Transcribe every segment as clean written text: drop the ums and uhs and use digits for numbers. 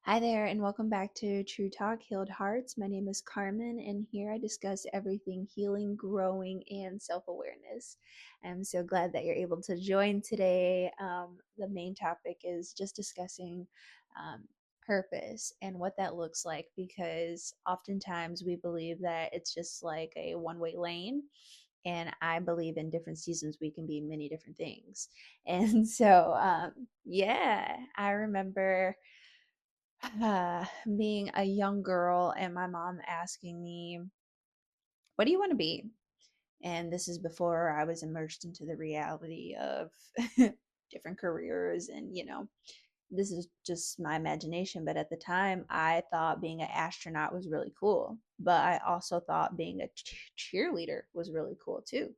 Hi there, and welcome back to True Talk Healed Hearts. My name is Carmen, and here I discuss everything healing, growing, and self awareness. I'm so glad that you're able to join today. The main topic is just discussing um, purpose and what that looks like because oftentimes we believe that it's just like a one-way lane. And I believe in different seasons we can be many different things. And so, yeah, I remember being a young girl and my mom asking me, "What do you want to be?" And this is before I was immersed into the reality of different careers. And, this is just my imagination. But at the time, I thought being an astronaut was really cool. But I also thought being a cheerleader was really cool too.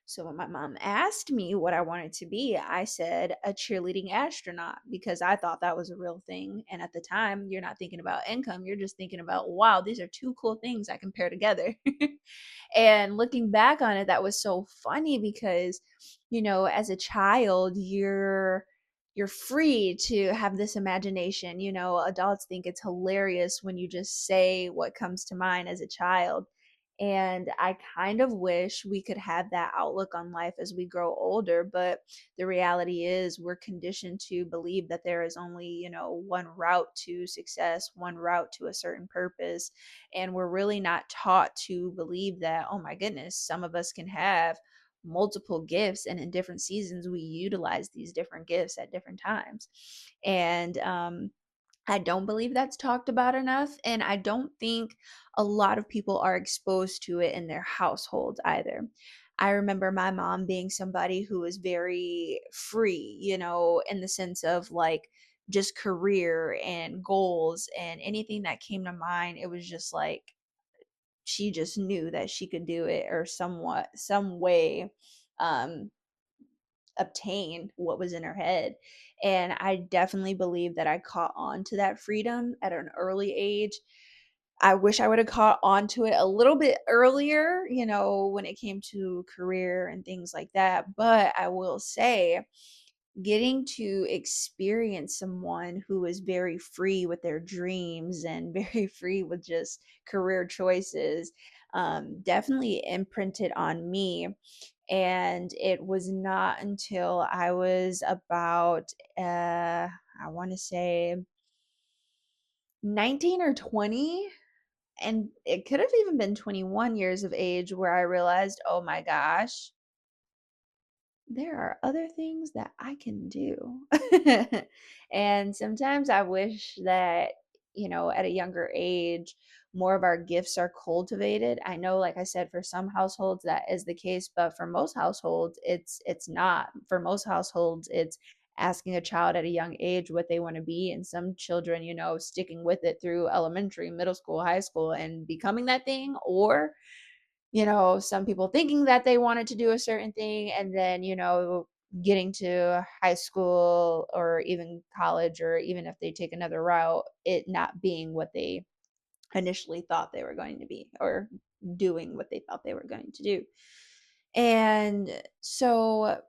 So when my mom asked me what I wanted to be, I said a cheerleading astronaut because I thought that was a real thing. And at the time, you're not thinking about income, you're just thinking about, wow, these are two cool things I can pair together. And looking back on it, that was so funny because, as a child, you're free to have this imagination. Adults think it's hilarious when you just say what comes to mind as a child. And I kind of wish we could have that outlook on life as we grow older. But the reality is, we're conditioned to believe that there is only, one route to success, one route to a certain purpose. And we're really not taught to believe that, oh my goodness, some of us can have multiple gifts, and in different seasons we utilize these different gifts at different times. And I don't believe that's talked about enough, and I don't think a lot of people are exposed to it in their households either. I remember my mom being somebody who was very free, in the sense of like just career and goals and anything that came to mind. It was just like she just knew that she could do it or some way um obtain what was in her head. And I definitely believe that I caught on to that freedom at an early age. I wish I would have caught on to it a little bit earlier, when it came to career and things like that. But I will say, getting to experience someone who is very free with their dreams and very free with just career choices definitely imprinted on me. And it was not until I was about, I want to say 19 or 20, and it could have even been 21 years of age, where I realized, oh my gosh, there are other things that I can do. And sometimes I wish that, at a younger age, more of our gifts are cultivated. I know, like I said, for some households that is the case, but for most households, it's not. For most households, it's asking a child at a young age what they want to be, and some children, sticking with it through elementary, middle school, high school, and becoming that thing, or some people thinking that they wanted to do a certain thing and then, getting to high school or even college, or even if they take another route, it not being what they initially thought they were going to be, or doing what they thought they were going to do. And so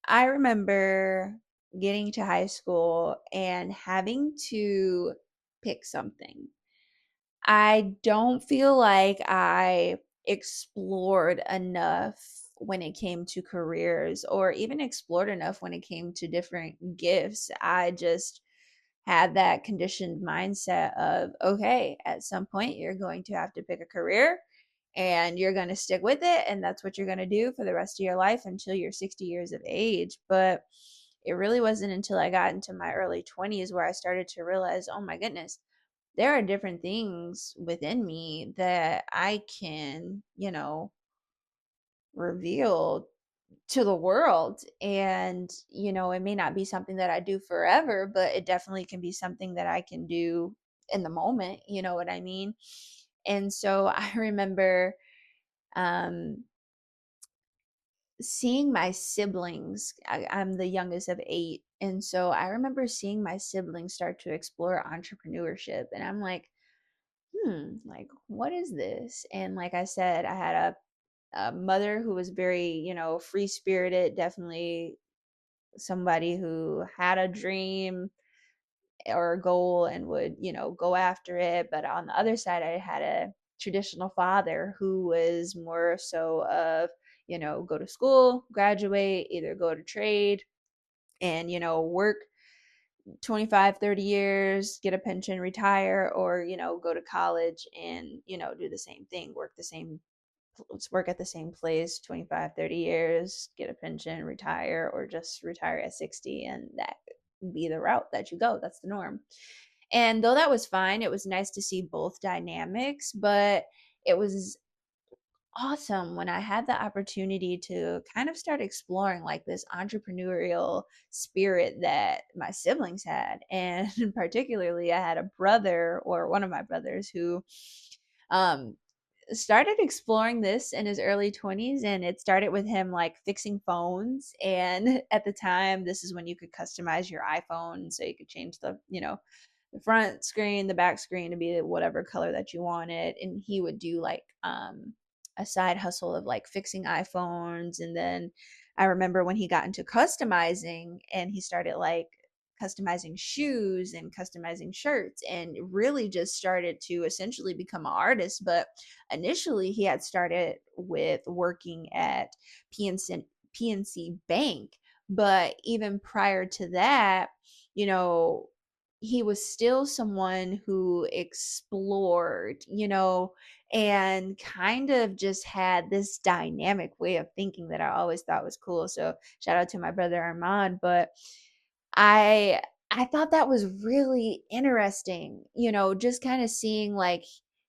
I remember getting to high school and having to pick something. I don't feel like I explored enough when it came to careers, or even explored enough when it came to different gifts. I just had that conditioned mindset of, okay, at some point you're going to have to pick a career and you're going to stick with it. And that's what you're going to do for the rest of your life until you're 60 years of age. But it really wasn't until I got into my early 20s where I started to realize, oh my goodness, there are different things within me that I can, reveal to the world. And, it may not be something that I do forever, but it definitely can be something that I can do in the moment. You know what I mean? And so I remember um, seeing my siblings. I'm the youngest of eight. And so I remember seeing my siblings start to explore entrepreneurship. And I'm like, what is this? And like I said, I had a mother who was very, free spirited, definitely somebody who had a dream or a goal and would, go after it. But on the other side, I had a traditional father who was more so of, go to school, graduate, either go to trade and, work 25, 30 years, get a pension, retire, or, go to college and, do the same thing, work at the same place 25, 30 years, get a pension, retire, or just retire at 60, and that be the route that you go. That's the norm. And though that was fine, it was nice to see both dynamics, but it was awesome when I had the opportunity to kind of start exploring like this entrepreneurial spirit that my siblings had. And particularly, I had a brother, or one of my brothers, who um started exploring this in his early 20s, and it started with him like fixing phones. And at the time, this is when you could customize your iPhone, so you could change the front screen, the back screen to be whatever color that you wanted. And he would do like a side hustle of like fixing iPhones. And then I remember when he got into customizing, and he started like customizing shoes and customizing shirts, and really just started to essentially become an artist. But initially he had started with working at PNC Bank. But even prior to that, you know, he was still someone who explored, and kind of just had this dynamic way of thinking that I always thought was cool. So shout out to my brother Armand. But I I thought that was really interesting, just kind of seeing like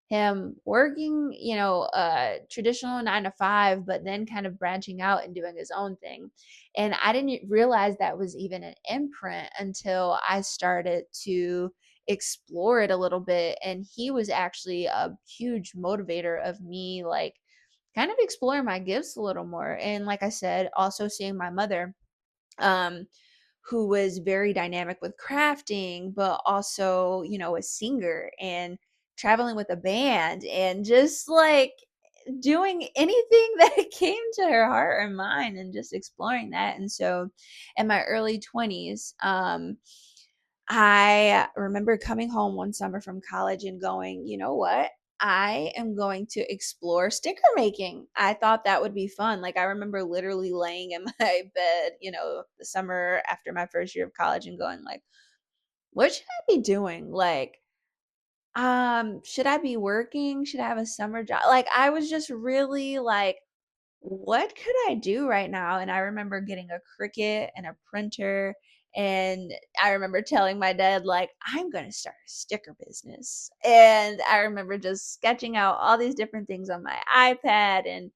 him working, a traditional 9 to 5, but then kind of branching out and doing his own thing. And I didn't realize that was even an imprint until I started to explore it a little bit. And he was actually a huge motivator of me, like kind of exploring my gifts a little more. And like I said, also seeing my mother, um, who was very dynamic with crafting, but also, a singer and traveling with a band and just like doing anything that came to her heart or mind and just exploring that. And so in my early 20s, I remember coming home one summer from college and going, you know what? I am going to explore sticker making. I thought that would be fun. Like, I remember literally laying in my bed, the summer after my first year of college and going like, what should I be doing? Like, should I be working? Should I have a summer job? Like, I was just really like, what could I do right now? And I remember getting a Cricut and a printer. And I remember telling my dad, like, I'm going to start a sticker business. And I remember just sketching out all these different things on my iPad and,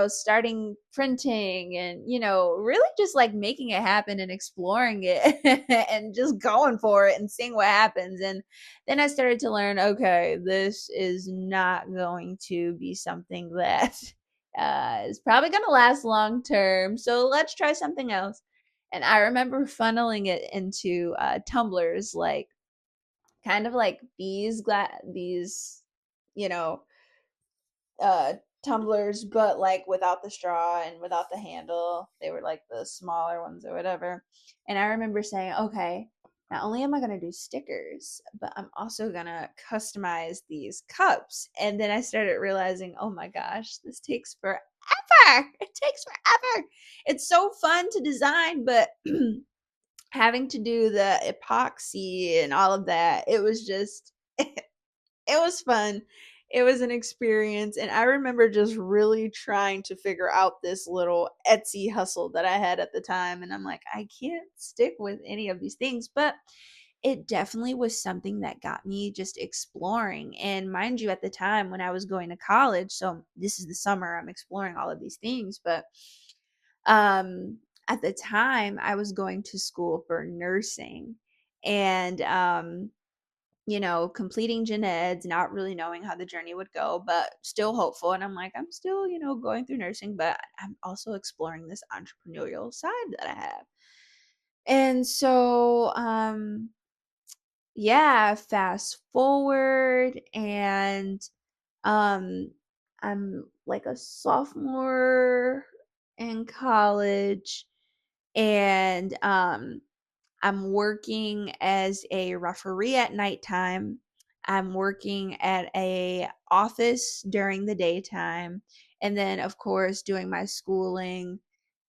starting printing and, really just like making it happen and exploring it and just going for it and seeing what happens. And then I started to learn, okay, this is not going to be something that is probably going to last long term. So let's try something else. And I remember funneling it into tumblers, like kind of like these, you know, uh, tumblers, but like without the straw and without the handle. They were like the smaller ones or whatever. And I remember saying, okay, not only am I going to do stickers, but I'm also going to customize these cups. And then I started realizing, oh my gosh, this takes forever. It takes forever. It's so fun to design, but having to do the epoxy and all of that, it was just it was fun. It was an experience, and I remember just really trying to figure out this little Etsy hustle that I had at the time, and I'm like, I can't stick with any of these things, but it definitely was something that got me just exploring. And mind you, at the time when I was going to college, so this is the summer, I'm exploring all of these things, but um at the time I was going to school for nursing. And completing gen eds, not really knowing how the journey would go, but still hopeful. And I'm like, I'm still, going through nursing, but I'm also exploring this entrepreneurial side that I have. And so, yeah, fast forward, and um, I'm like a sophomore in college, and I'm working as a referee at nighttime. I'm working at a office during the daytime. And then, of course, doing my schooling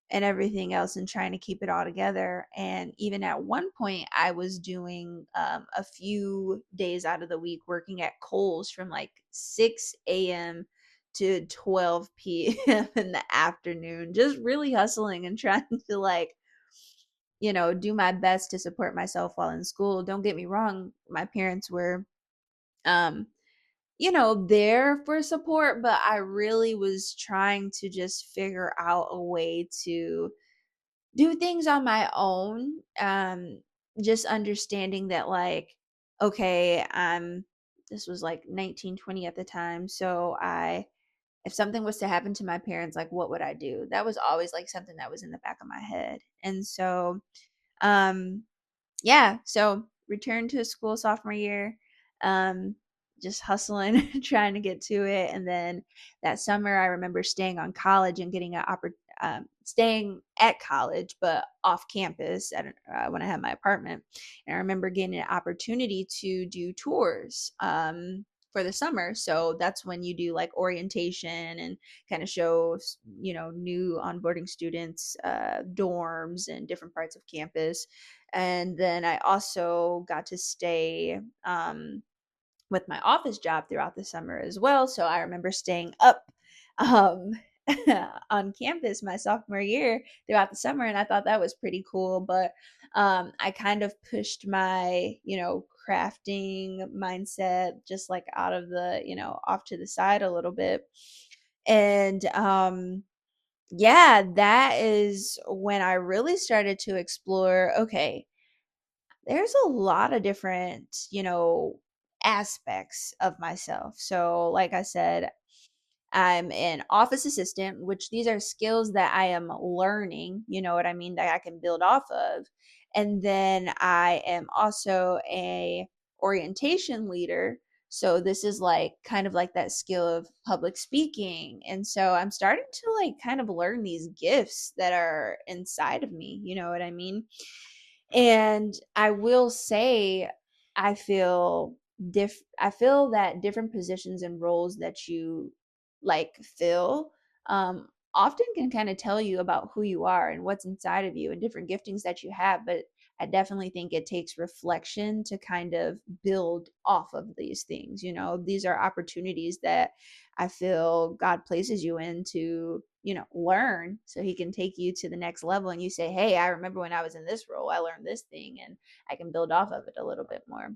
and everything else and trying to keep it all together. And even at one point, I was doing a few days out of the week working at Kohl's from like 6 a.m. to 12 p.m. in the afternoon, just really hustling and trying to like, do my best to support myself while in school. Don't get me wrong, my parents were, um, there for support, but I really was trying to just figure out a way to do things on my own. Just understanding that, like, okay, this was like 1920 at the time. So if something was to happen to my parents, like, what would I do? That was always like something that was in the back of my head. And so, um, yeah, so returned to school sophomore year, um, just hustling, trying to get to it. And then that summer, I remember staying on college and getting staying at college, but off campus when I had my apartment. And I remember getting an opportunity to do tours. For the summer. So that's when you do like orientation and kind of show, new onboarding students, dorms and different parts of campus. And then I also got to stay with my office job throughout the summer as well. So I remember staying up um, on campus my sophomore year throughout the summer, and I thought that was pretty cool. But I kind of pushed my, crafting mindset just like out of the, off to the side a little bit. And yeah, that is when I really started to explore, okay, there's a lot of different, aspects of myself. So, like I said, I'm an office assistant, which these are skills that I am learning, you know what I mean, that I can build off of. And then I am also a orientation leader. So this is like kind of like that skill of public speaking. And so I'm starting to like kind of learn these gifts that are inside of me, you know what I mean? And I will say, I feel I feel that different positions and roles that you like fill often can kind of tell you about who you are and what's inside of you and different giftings that you have. But I definitely think it takes reflection to kind of build off of these things. These are opportunities that I feel God places you in to, learn so he can take you to the next level. And you say, hey, I remember when I was in this role, I learned this thing and I can build off of it a little bit more.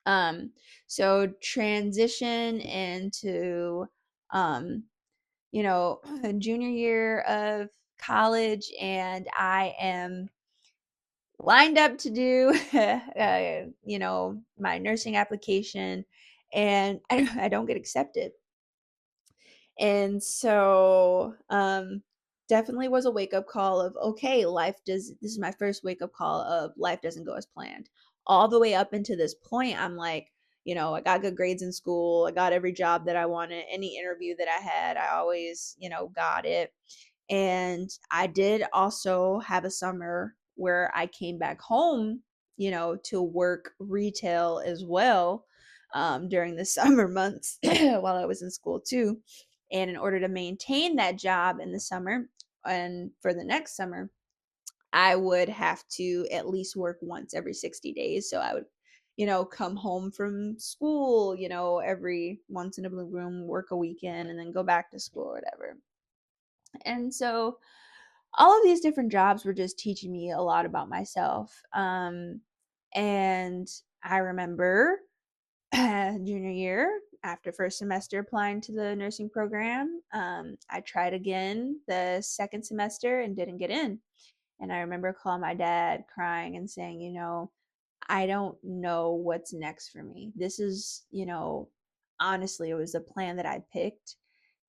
Um, so transition into, um, junior year of college, and I am lined up to do, my nursing application, and I don't get accepted. And so, definitely was a wake up call of, okay, this is my first wake up call of life doesn't go as planned. All the way up into this point, I'm like, I got good grades in school. I got every job that I wanted. Any interview that I had, I always, got it. And I did also have a summer where I came back home, to work retail as well, during the summer months while I was in school too. And in order to maintain that job in the summer and for the next summer, I would have to at least work once every 60 days. So I would, come home from school, every once in a blue moon, work a weekend, and then go back to school or whatever. And so all of these different jobs were just teaching me a lot about myself. And I remember junior year, after first semester applying to the nursing program, I tried again the second semester and didn't get in. And I remember calling my dad crying and saying, I don't know what's next for me. This is, honestly, it was a plan that I picked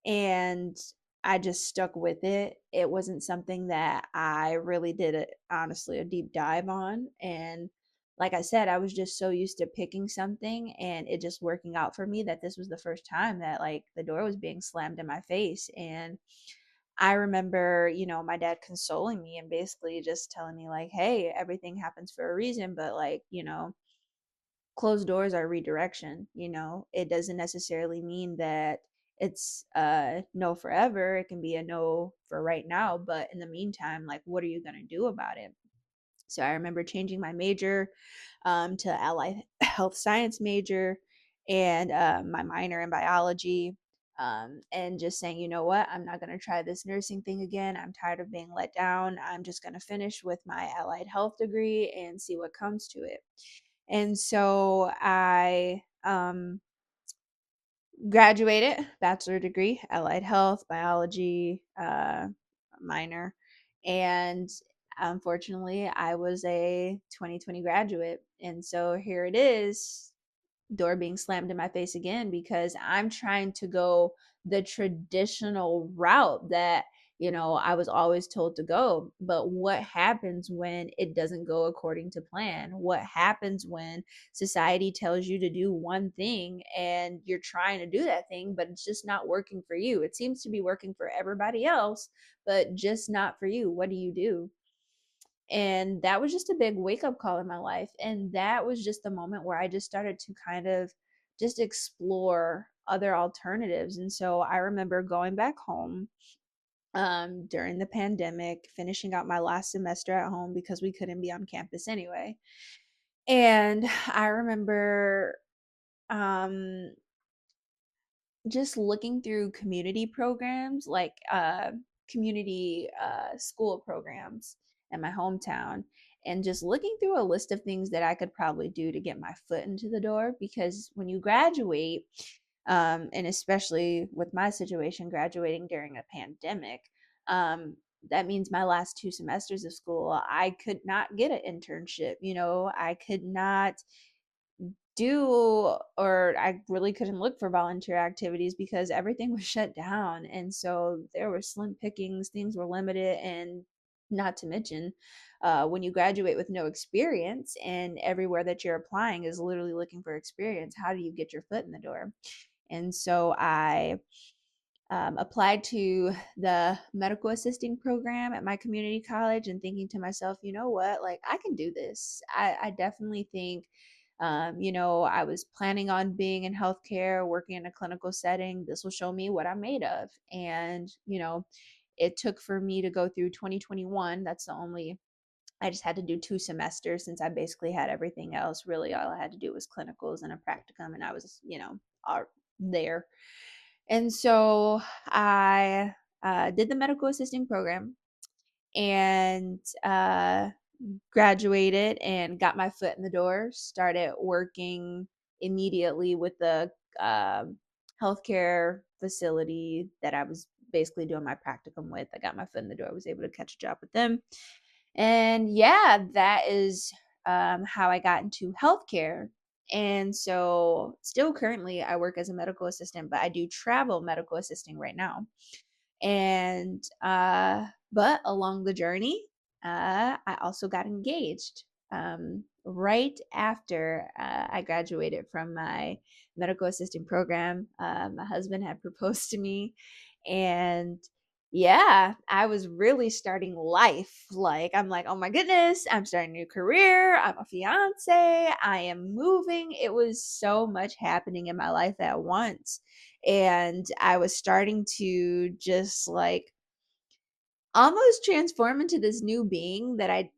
and I just stuck with it. It wasn't something that I really did honestly a deep dive on. And like I said, I was just so used to picking something and it just working out for me that this was the first time that like the door was being slammed in my face. And I remember, my dad consoling me and basically just telling me, like, hey, everything happens for a reason, but, like, closed doors are redirection. It doesn't necessarily mean that it's no forever. It can be a no for right now, but in the meantime, like, what are you going to do about it? So I remember changing my major to allied health science major, and my minor in biology, and just saying, you know what, I'm not going to try this nursing thing again. I'm tired of being let down. I'm just going to finish with my allied health degree and see what comes to it. And so I graduated, bachelor degree, allied health, biology, minor. And unfortunately, I was a 2020 graduate. And so here it is, door being slammed in my face again, because I'm trying to go the traditional route that, I was always told to go. But what happens when it doesn't go according to plan? What happens when society tells you to do one thing and you're trying to do that thing, but it's just not working for you? It seems to be working for everybody else, but just not for you. What do you do? And that was just a big wake up call in my life. And that was just the moment where I just started to kind of just explore other alternatives. And so I remember going back home during the pandemic, finishing out my last semester at home because we couldn't be on campus anyway. And I remember um, just looking through community programs, like community school programs in my hometown, and just looking through a list of things that I could probably do to get my foot into the door. Because when you graduate, and especially with my situation, graduating during a pandemic, um, that means my last 2 semesters of school, I could not get an internship. I could not do, or I really couldn't look for volunteer activities because everything was shut down. And so there were slim pickings, things were limited. And not to mention, when you graduate with no experience and everywhere that you're applying is literally looking for experience, how do you get your foot in the door? And so I applied to the medical assisting program at my community college, and thinking to myself, you know what, like, I can do this. I definitely think, I was planning on being in healthcare, working in a clinical setting. This will show me what I'm made of. And, it took for me to go through 2021. That's the only, I just had to do 2 semesters since I basically had everything else. Really, all I had to do was clinicals and a practicum, and I was, there. And so I did the medical assisting program, and graduated and got my foot in the door. Started working immediately with the healthcare facility that I was basically doing my practicum with. I got my foot in the door, was able to catch a job with them. And yeah, that is how I got into healthcare. And so, still currently, I work as a medical assistant, but I do travel medical assisting right now. And but along the journey, I also got engaged right after I graduated from my medical assisting program. My husband had proposed to me, and yeah, I was really starting life. Like, I'm like, oh my goodness, I'm starting a new career. I'm a fiance. I am moving. It was so much happening in my life at once. And I was starting to just like almost transform into this new being that I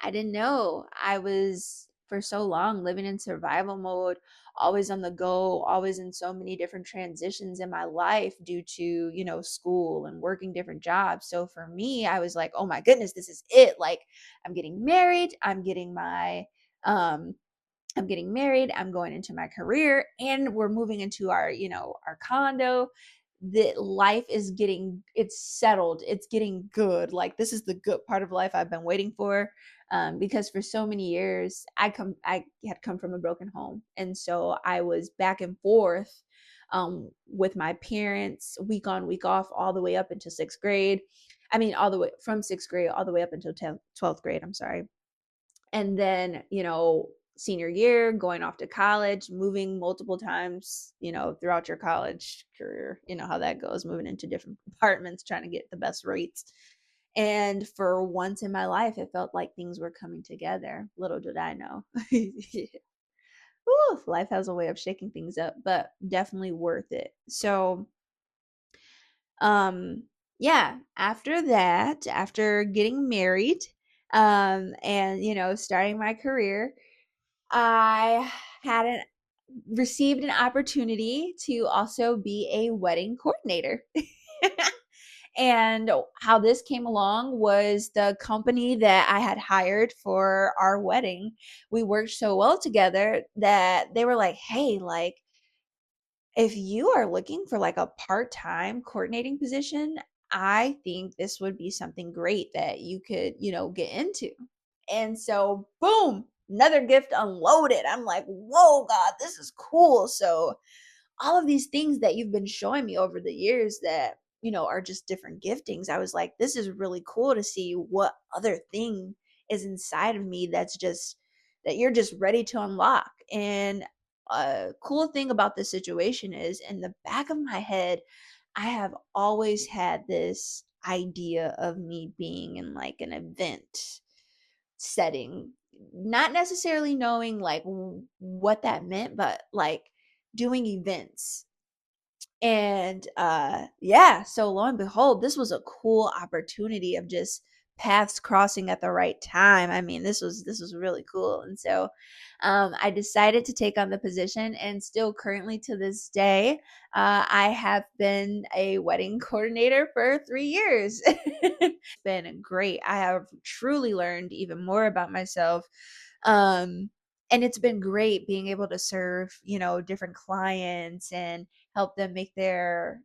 didn't know. I was for so long living in survival mode, always on the go, always in so many different transitions in my life due to, school and working different jobs. So for me, I was like, oh my goodness, this is it. Like, I'm getting married, um I'm getting married, I'm going into my career, and we're moving into our condo. The life is getting, it's settled, it's getting good. Like, this is the good part of life I've been waiting for. Because for so many years I had come from a broken home. And so I was back and forth with my parents, week on, week off, all the way up until sixth grade. I mean, all the way from sixth grade all the way up until 12th grade. I'm sorry. And then, senior year, going off to college, moving multiple times, throughout your college career. You know how that goes, moving into different apartments, trying to get the best rates. And for once in my life, it felt like things were coming together. Little did I know. Ooh, life has a way of shaking things up, but definitely worth it. So, um, yeah, after that, after getting married, and starting my career, I had an received an opportunity to also be a wedding coordinator. And how this came along was the company that I had hired for our wedding. We worked so well together that they were like, "Hey, like, if you are looking for like a part-time coordinating position, I think this would be something great that you could, get into." And so, boom, another gift unloaded. I'm like, "Whoa, God, this is cool." So, all of these things that you've been showing me over the years that, are just different giftings, I was like, this is really cool to see what other thing is inside of me that you're just ready to unlock. And a cool thing about this situation is, in the back of my head, I have always had this idea of me being in like an event setting, not necessarily knowing like what that meant, but like doing events. And yeah, so lo and behold, this was a cool opportunity of just paths crossing at the right time. I mean, this was really cool. And so I decided to take on the position, and still currently to this day, I have been a wedding coordinator for 3 years. Been great. I have truly learned even more about myself. And it's been great being able to serve, different clients and help them make their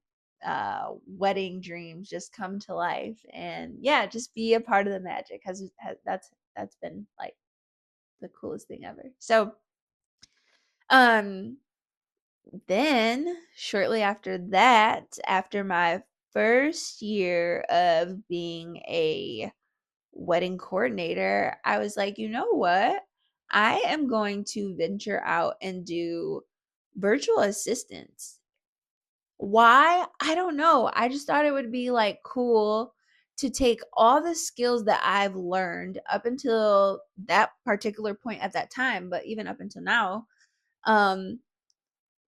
wedding dreams just come to life. And yeah, just be a part of the magic has that's been like the coolest thing ever. So um then shortly after that, after my first year of being a wedding coordinator, I was like, you know what? I am going to venture out and do virtual assistants. Why? I don't know. I just thought it would be like cool to take all the skills that I've learned up until that particular point at that time, but even up until now, um,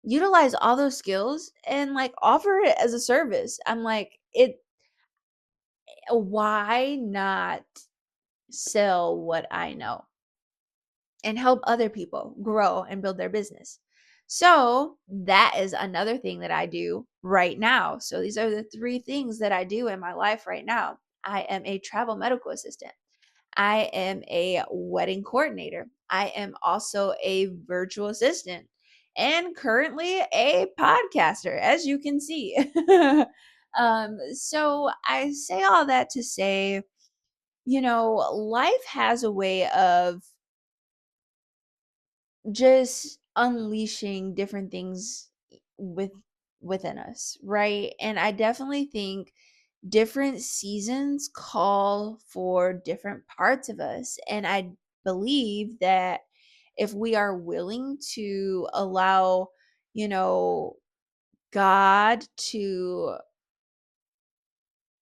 utilize all those skills and like offer it as a service. I'm like, why not sell what I know and help other people grow and build their business? So that is another thing that I do right now. So these are the three things that I do in my life right now. I am a travel medical assistant. I am a wedding coordinator. I am also a virtual assistant and currently a podcaster, as you can see. So I say all that to say, life has a way of just unleashing different things within us, right? And I definitely think different seasons call for different parts of us, and I believe that if we are willing to allow, you know, God to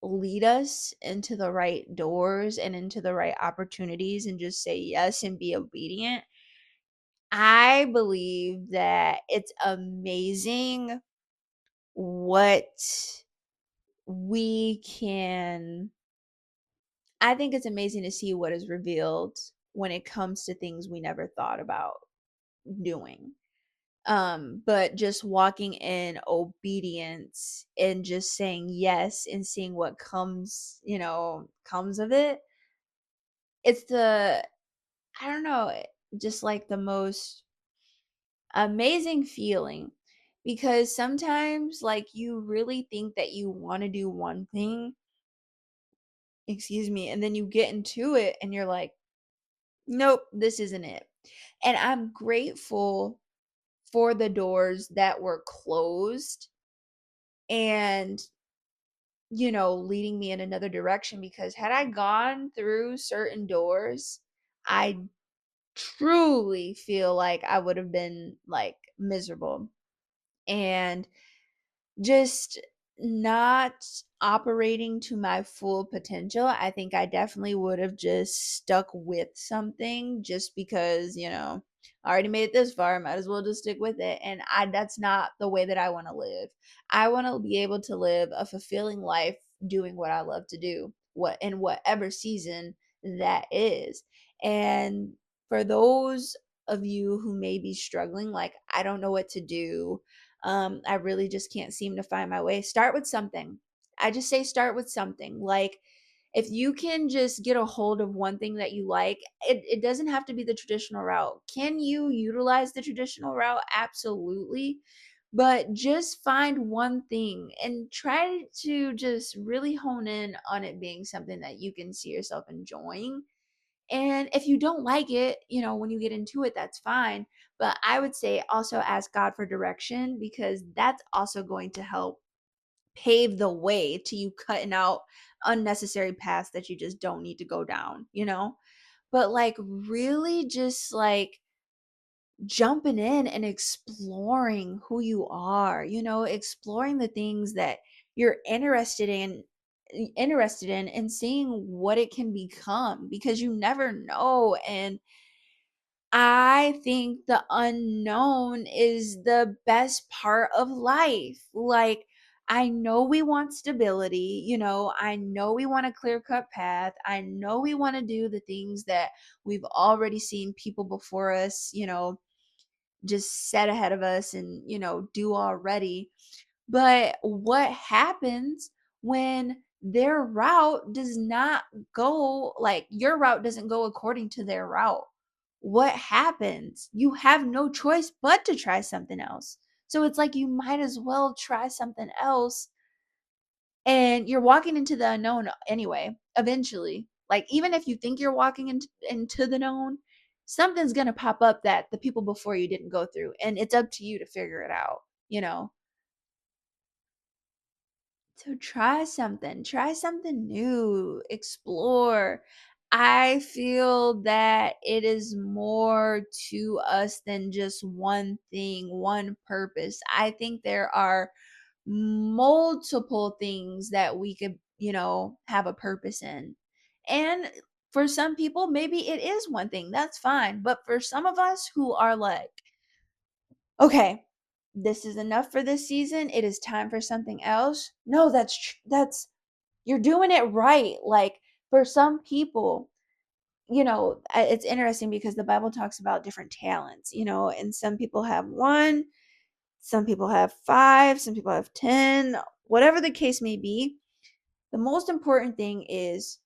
lead us into the right doors and into the right opportunities and just say yes and be obedient, I believe that it's amazing what we can I think it's amazing to see what is revealed when it comes to things we never thought about doing. But just walking in obedience and just saying yes and seeing what comes of it. It's I don't know, just like the most amazing feeling, because sometimes like you really think that you want to do one thing, excuse me, and then you get into it and you're like, nope, this isn't it. And I'm grateful for the doors that were closed and leading me in another direction, because had I gone through certain doors, I truly feel like I would have been like miserable. And just not operating to my full potential, I think I definitely would have just stuck with something just because, I already made it this far, might as well just stick with it. And that's not the way that I want to live. I want to be able to live a fulfilling life doing what I love to do, what in whatever season that is. And for those of you who may be struggling, like, I don't know what to do, I really just can't seem to find my way. Start with something. I just say start with something. Like, if you can just get a hold of one thing that you like, it doesn't have to be the traditional route. Can you utilize the traditional route? Absolutely. But just find one thing and try to just really hone in on it being something that you can see yourself enjoying. And if you don't like it, when you get into it, that's fine. But I would say also ask God for direction, because that's also going to help pave the way to you cutting out unnecessary paths that you just don't need to go down. But like, really just like jumping in and exploring who you are, exploring the things that you're interested in and seeing what it can become, because you never know. And I think the unknown is the best part of life. Like, I know we want stability, I know we want a clear cut path. I know we want to do the things that we've already seen people before us, just set ahead of us and, do already. But what happens when their route does not go, like, your route doesn't go according to their route? What happens? You have no choice but to try something else. So it's like you might as well try something else, and you're walking into the unknown anyway, eventually. Like, even if you think you're walking into the known, something's going to pop up that the people before you didn't go through, and it's up to you to figure it out, you know? So try something new, explore. I feel that it is more to us than just one thing, one purpose. I think there are multiple things that we could, have a purpose in. And for some people, maybe it is one thing. That's fine. But for some of us who are like, okay, this is enough for this season, it is time for something else. No, that's you're doing it right. Like, for some people, it's interesting because the Bible talks about different talents, and some people have one, some people have five, some people have 10, whatever the case may be. The most important thing is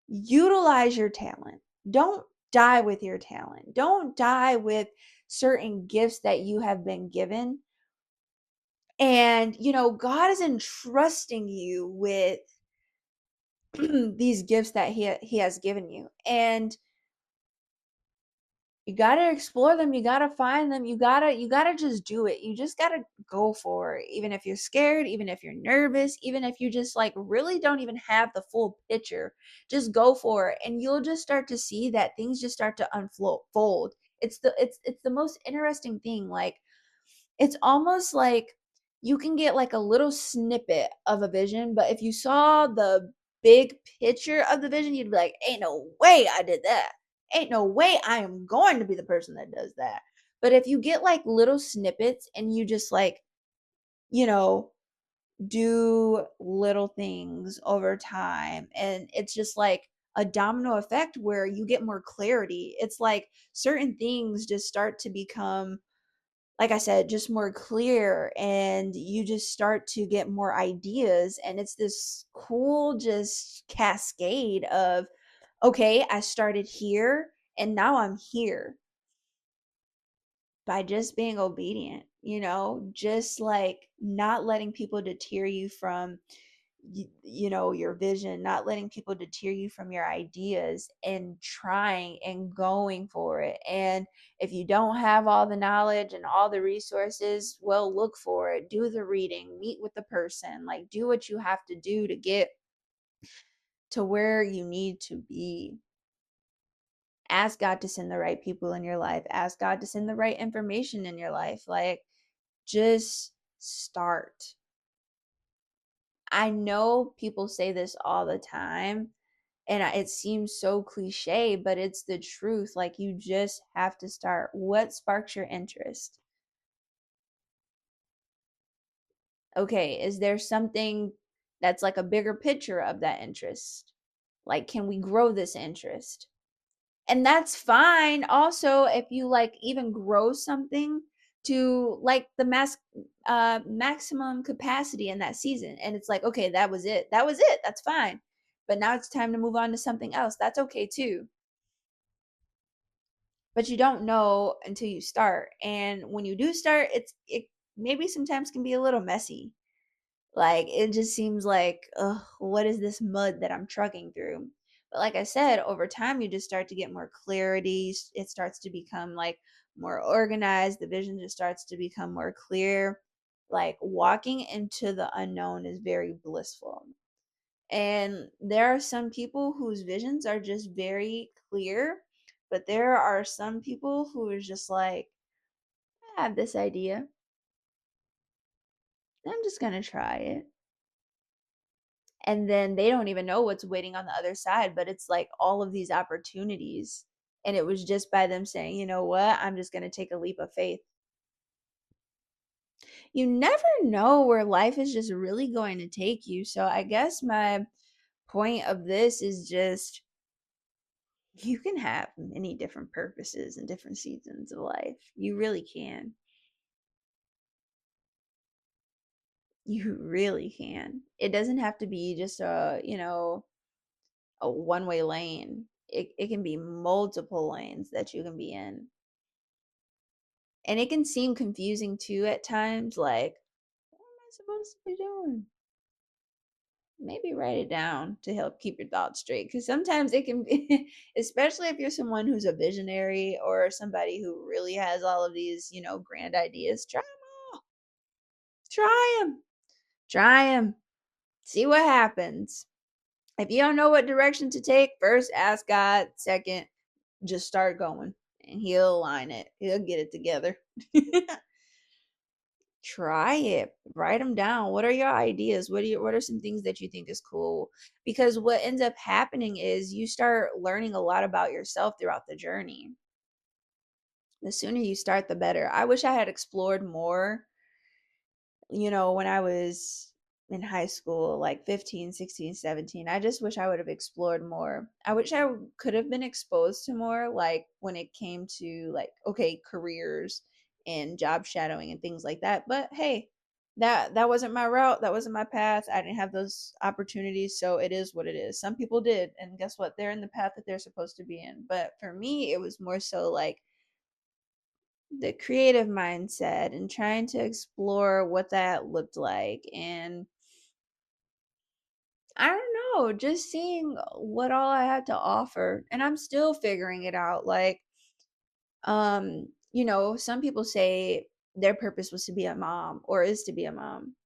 utilize your talent. Don't die with your talent. Don't die with certain gifts that you have been given. And, God is entrusting you with these gifts that he has given you. And you got to explore them, you got to find them, you got to just do it. You just got to go for it, even if you're scared, even if you're nervous, even if you just like really don't even have the full picture. Just go for it, and you'll just start to see that things just start to unfold. It's the most interesting thing. Like, it's almost like you can get like a little snippet of a vision, but if you saw the big picture of the vision, you'd be like, ain't no way I did that. Ain't no way I am going to be the person that does that. But if you get like little snippets and you just like, you know, do little things over time, and it's just like a domino effect where you get more clarity. It's like certain things just start to become, like I said, just more clear, and you just start to get more ideas. And it's this cool, just cascade of, okay, I started here and now I'm here by just being obedient, just like not letting people deter you from your vision, not letting people deter you from your ideas, and trying and going for it. And if you don't have all the knowledge and all the resources, well, look for it, do the reading, meet with the person, like, do what you have to do to get to where you need to be. ask God to send the right people in your life, ask God to send the right information in your life. Like, just start. I know people say this all the time, and it seems so cliche, but it's the truth. Like, you just have to start. What sparks your interest? Okay, is there something that's like a bigger picture of that interest? Like, can we grow this interest? And that's fine also if you like even grow something to like the maximum capacity in that season, and it's like, okay, that was it, that's fine, but now it's time to move on to something else. That's okay too. But you don't know until you start, and when you do start, it maybe sometimes can be a little messy. Like, it just seems like, ugh, what is this mud that I'm trucking through? But like I said, over time, you just start to get more clarity. It starts to become like more organized. The vision just starts to become more clear. Like, walking into the unknown is very blissful. And there are some people whose visions are just very clear, but there are some people who are just like, I have this idea. I'm just going to try it, and then they don't even know what's waiting on the other side, but it's like all of these opportunities, and it was just by them saying, you know what, I'm just going to take a leap of faith. You never know where life is just really going to take you. So I guess my point of this is just, you can have many different purposes and different seasons of life. You really can. You really can. It doesn't have to be just a one-way lane. It can be multiple lanes that you can be in. And it can seem confusing too at times, like, what am I supposed to be doing? Maybe write it down to help keep your thoughts straight. Because sometimes it can be, especially if you're someone who's a visionary or somebody who really has all of these, grand ideas, try them all. Try them. Try them. See what happens. If you don't know what direction to take, first ask God. Second, just start going, and he'll align it. He'll get it together. Try it. Write them down. What are your ideas? What are some things that you think is cool? Because what ends up happening is you start learning a lot about yourself throughout the journey. The sooner you start, the better. I wish I had explored more, when I was in high school, like 15, 16, 17. I just wish I would have explored more. I wish could have been exposed to more, like when it came to like, okay, careers and job shadowing and things like that. But hey, that wasn't my route. That wasn't my path. I didn't have those opportunities. So it is what it is. Some people did. And guess what? They're in the path that they're supposed to be in. But for me, it was more so like the creative mindset and trying to explore what that looked like, and I don't know, just seeing what all I had to offer, and I'm still figuring it out. Like, some people say their purpose was to be a mom or is to be a mom.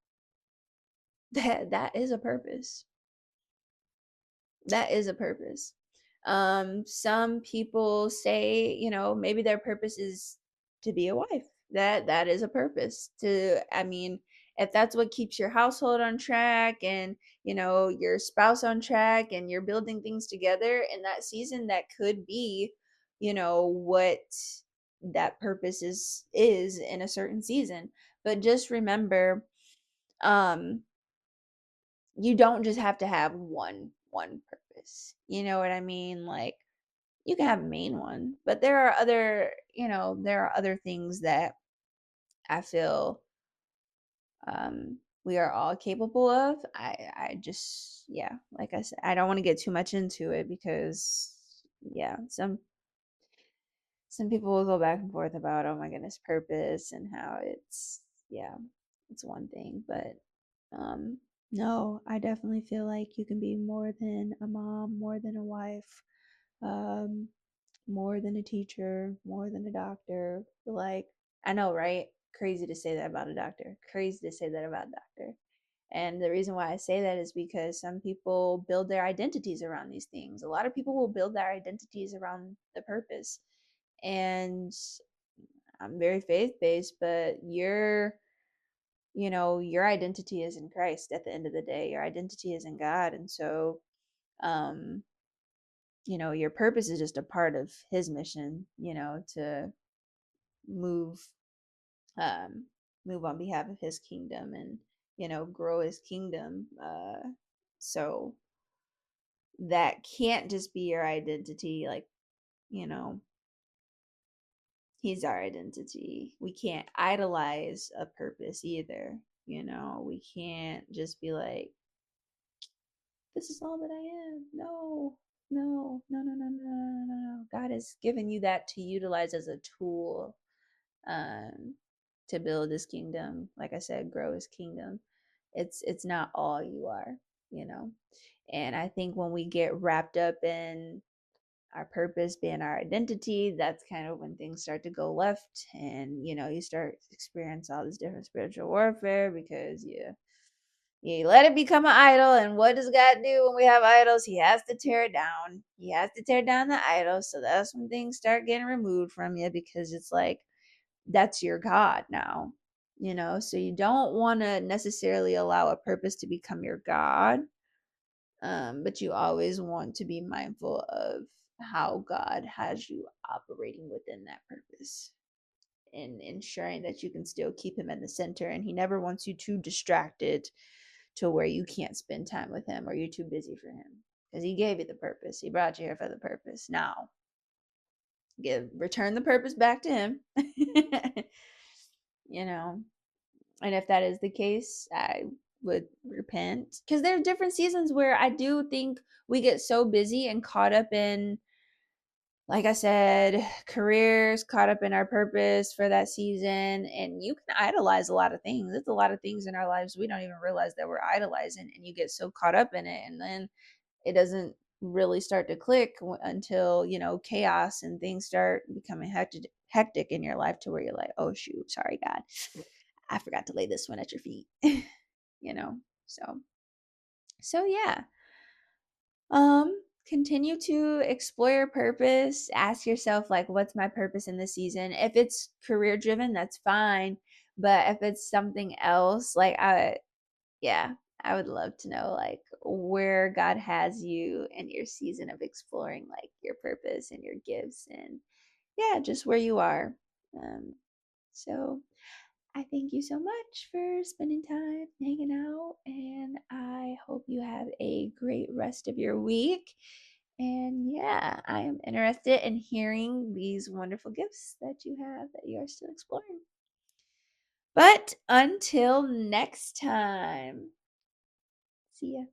That is a purpose. That is a purpose. Some people say, maybe their purpose is to be a wife. That is a purpose. I mean, if that's what keeps your household on track, and, your spouse on track, and you're building things together in that season, that could be, what that purpose is in a certain season. But just remember, um you don't just have to have one purpose. You know what I mean? Like, you can have a main one, but there are other things that I feel we are all capable of. I just, yeah, like I said, I don't want to get too much into it because, yeah, some people will go back and forth about, oh my goodness, purpose, and how it's, yeah, it's one thing, but um no, I definitely feel like you can be more than a mom, more than a wife, um more than a teacher, more than a doctor. Like, I know, right? Crazy to say that about a doctor. Crazy to say that about a doctor. And the reason why I say that is because some people build their identities around these things. A lot of people will build their identities around the purpose. And I'm very faith based, but your identity is in Christ at the end of the day. Your identity is in God. And so, um, your purpose is just a part of his mission, to move um move on behalf of his kingdom and grow his kingdom. So that can't just be your identity. Like, you know he's our identity. We can't idolize a purpose either. We can't just be like, this is all that I am. No, no, no, no, no, no, no, no, no. God has given you that to utilize as a tool, um, to build his kingdom. Like I said, grow his kingdom. It's not all you are, you know. And I think when we get wrapped up in our purpose being our identity, that's kind of when things start to go left, and you start to experience all this different spiritual warfare because you let it become an idol. And what does God do when we have idols? He has to tear it down. He has to tear down the idols. So that's when things start getting removed from you, because it's like that's your God now. So you don't want to necessarily allow a purpose to become your God, but you always want to be mindful of how God has you operating within that purpose, and ensuring that you can still keep him in the center. And he never wants you too distracted to where you can't spend time with him or you're too busy for him, because he gave you the purpose. He brought you here for the purpose. Now, return the purpose back to him. you know and if that is the case, I would repent, because there are different seasons where I do think we get so busy and caught up in, like I said, careers, caught up in our purpose for that season. And you can idolize a lot of things. It's a lot of things in our lives we don't even realize that we're idolizing, and you get so caught up in it, and then it doesn't really start to click until chaos and things start becoming hectic in your life, to where you're like, oh shoot, sorry God, I forgot to lay this one at your feet. you know so yeah. Continue to explore your purpose. Ask yourself, like, what's my purpose in this season? If it's career driven, that's fine. But if it's something else, like, yeah, I would love to know, like, where God has you in your season of exploring, like, your purpose and your gifts, and yeah, just where you are. So I thank you so much for spending time hanging out, and I hope you have a great rest of your week. And yeah, I am interested in hearing these wonderful gifts that you have that you are still exploring. But until next time, see ya.